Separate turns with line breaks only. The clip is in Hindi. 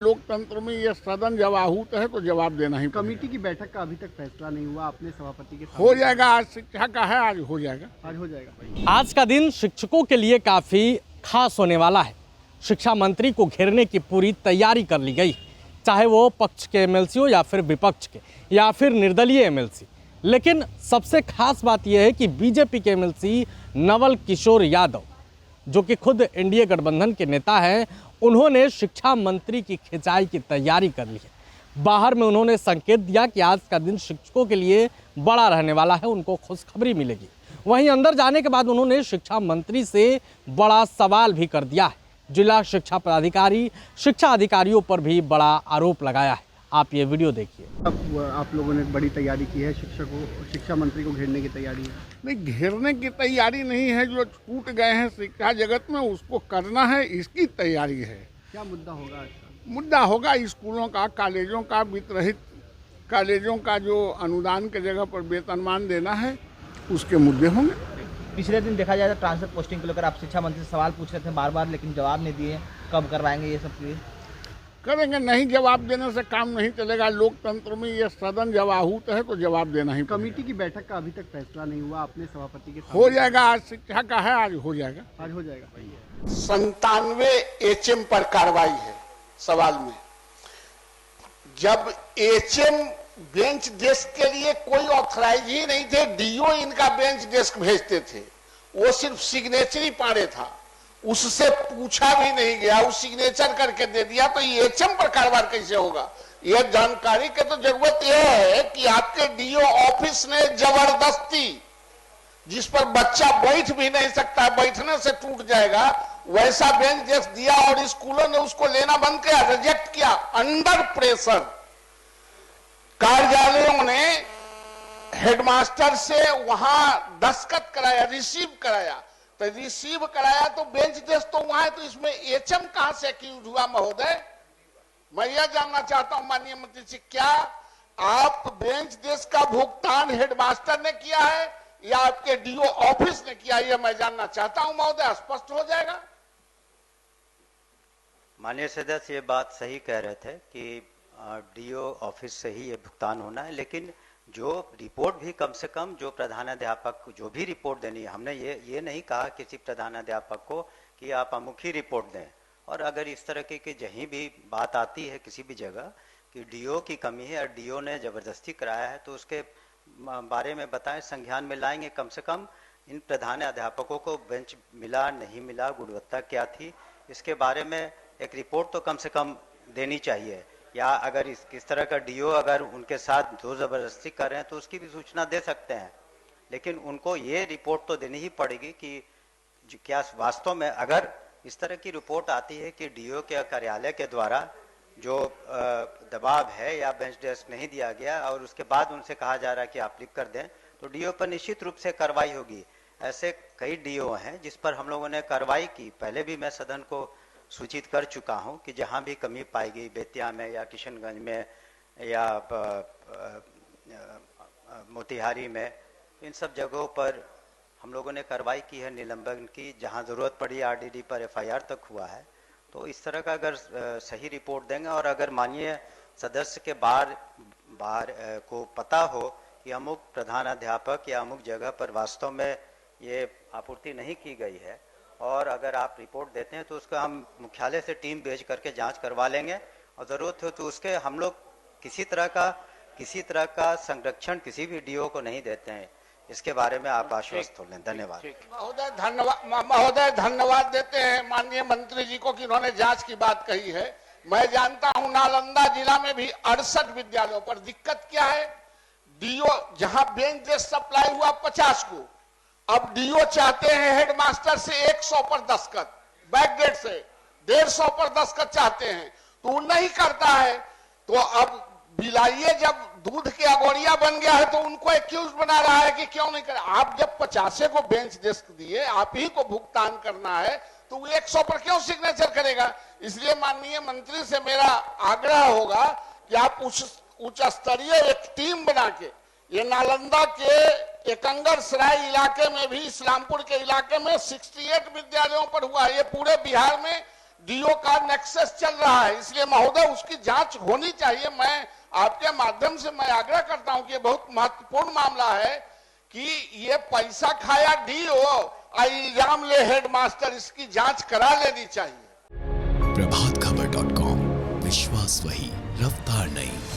लोकतंत्र में ये सदन जब आहूत है तो जवाब देना ही
कमेटी की बैठक का अभी तक फैसला नहीं हुआ, आपने सभापति के
हो जाएगा। आज शिक्षा का है, आज हो जाएगा।
आज हो जाएगा।
आज का दिन शिक्षकों के लिए काफ़ी खास होने वाला है। शिक्षा मंत्री को घेरने की पूरी तैयारी कर ली गई, चाहे वो पक्ष के एमएलसी हो या फिर विपक्ष के या फिर निर्दलीय एमएलसी। लेकिन सबसे खास बात यह है कि बीजेपी के एमएलसी नवल किशोर यादव, जो कि खुद एनडीए गठबंधन के नेता हैं, उन्होंने शिक्षा मंत्री की खिंचाई की तैयारी कर ली है। बाहर में उन्होंने संकेत दिया कि आज का दिन शिक्षकों के लिए बड़ा रहने वाला है, उनको खुशखबरी मिलेगी। वहीं अंदर जाने के बाद उन्होंने शिक्षा मंत्री से बड़ा सवाल भी कर दिया है। जिला शिक्षा पदाधिकारी शिक्षा अधिकारियों पर भी बड़ा आरोप लगाया है। आप ये वीडियो देखिए।
अब आप लोगों ने बड़ी तैयारी की है, शिक्षा मंत्री को घेरने की तैयारी है।
नहीं, घेरने की तैयारी नहीं है। जो टूट गए हैं शिक्षा जगत में उसको करना है, इसकी तैयारी है।
क्या मुद्दा होगा आज का?
मुद्दा होगा स्कूलों का, कॉलेजों का, वित्तरहित कॉलेजों का जो अनुदान के जगह पर वेतनमान देना है, उसके मुद्दे होंगे।
पिछले दिन देखा जाए तो ट्रांसफर पोस्टिंग को लेकर आप शिक्षा मंत्री से सवाल पूछ रहे थे बार बार, लेकिन जवाब नहीं दिए। कब करवाएंगे ये सब चीज़?
करेंगे। नहीं, जवाब देने से काम नहीं चलेगा। लोकतंत्र में ये सदन जब आहूत है तो जवाब देना ही।
कमेटी की बैठक का अभी तक फैसला नहीं हुआ, आपने सभापति के
हो जाएगा। आज शिक्षा का है, आज हो जाएगा।
आज हो जाएगा।
97 एचएम पर कार्रवाई है। सवाल में जब एचएम बेंच डेस्क के लिए कोई ऑथराइज ही नहीं थे, डीओ इनका बेंच डेस्क भेजते थे, वो सिर्फ सिग्नेचर ही पाड़े था, उससे पूछा भी नहीं गया, वो सिग्नेचर करके दे दिया, तो ये एचएम पर कार्रवाई कैसे होगा? यह जानकारी की तो जरूरत यह है कि आपके डीओ ऑफिस ने जबरदस्ती, जिस पर बच्चा बैठ भी नहीं सकता, बैठने से टूट जाएगा, वैसा बेंच डेस्क दिया और स्कूलों ने उसको लेना बंद किया, रिजेक्ट किया। अंडर प्रेशर कार्यालयों ने हेडमास्टर से वहां दस्तखत कराया, रिसीव कराया, तो रिसीव कराया तो बेंच डेस्क तो वहां है, तो इसमें एचएम कहां से एक्यूज हुआ? महोदय, मैं यह जानना चाहता हूं माननीय मंत्री जी, क्या आप बेंच डेस्क का भुगतान हेडमास्टर ने किया है या आपके डीओ ऑफिस ने किया? यह मैं जानना चाहता हूं महोदय, स्पष्ट हो जाएगा।
माननीय सदस्य ये बात सही कह रहे थे कि डीओ ऑफिस से ही ये भुगतान होना है, लेकिन जो रिपोर्ट भी कम से कम जो प्रधानाध्यापक को जो भी रिपोर्ट देनी है, हमने ये नहीं कहा किसी प्रधानाध्यापक को कि आप अमुक ही रिपोर्ट दें। और अगर इस तरह की जहीं भी बात आती है किसी भी जगह कि डीओ की कमी है और डीओ ने जबरदस्ती कराया है, तो उसके बारे में बताएं, संज्ञान में लाएंगे। कम से कम इन प्रधानाध्यापकों को बेंच मिला नहीं मिला, गुणवत्ता क्या थी, इसके बारे में एक रिपोर्ट तो कम से कम देनी चाहिए। या अगर किस तरह का डीओ अगर उनके साथ जो जबरदस्ती कर रहे हैं तो उसकी भी सूचना दे सकते हैं, लेकिन उनको ये रिपोर्ट तो देनी ही पड़ेगी कि क्या वास्तव में अगर इस तरह की रिपोर्ट आती है कि डीओ के कार्यालय के द्वारा जो दबाव है या बेंच डेस्क नहीं दिया गया और उसके बाद उनसे कहा जा रहा है कि आप लिख कर दें, तो डीओ पर निश्चित रूप से कार्रवाई होगी। ऐसे कई डीओ हैं जिस पर हम लोगों ने कार्रवाई की, पहले भी मैं सदन को सूचित कर चुका हूं कि जहां भी कमी पाई गई, बेतिया में या किशनगंज में या मोतिहारी में, इन सब जगहों पर हम लोगों ने कार्रवाई की है, निलंबन की। जहां जरूरत पड़ी आरडीडी पर एफआईआर तक हुआ है। तो इस तरह का अगर सही रिपोर्ट देंगे और अगर माननीय सदस्य के बार को पता हो कि अमुक प्रधानाध्यापक या अमुक जगह पर वास्तव में ये आपूर्ति नहीं की गई है, और अगर आप रिपोर्ट देते हैं तो उसका हम मुख्यालय से टीम भेज करके जांच करवा लेंगे, और जरूरत हो तो उसके हम लोग किसी तरह का संरक्षण किसी भी डीओ को नहीं देते हैं। इसके बारे में आप आश्वस्त हो लें। धन्यवाद
महोदय धन्यवाद देते हैं माननीय मंत्री जी को कि उन्होंने जांच की बात कही है। मैं जानता हूं नालंदा जिला में भी 68 विद्यालयों पर दिक्कत क्या है। डीओ जहां बेंच डेस्क सप्लाई हुआ 50 को, अब डीओ चाहते हैं हेडमास्टर से 100 पर दस्तखत, बैकडेट से 150 पर दस्तखत चाहते हैं, तो वो नहीं करता है। तो अब बिलाइए, जब दूध के अगोरिया बन गया है तो उनको एक्यूज बना रहा है कि क्यों नहीं कर। आप जब 50 को बेंच डेस्क दिए, आप ही को भुगतान करना है, तो वो 100 पर क्यों सिग्नेचर करेगा? इसलिए माननीय मंत्री से मेरा आग्रह होगा कि आप उच्च स्तरीय एक टीम बना के, ये नालंदा के एकंगर सराय इलाके में भी, इस्लामपुर के इलाके में 68 विद्यालयों पर हुआ। ये पूरे बिहार में डीओ का नेक्सस चल रहा है, इसलिए महोदय उसकी जांच होनी चाहिए। मैं आपके माध्यम से मैं आग्रह करता हूं कि ये बहुत महत्वपूर्ण मामला है कि ये पैसा खाया डीओ और इल्जाम ले हेडमास्टर, इसकी जांच करा लेनी चाहिए।
प्रभातखबर.com, विश्वास वही, रफ्तार नहीं।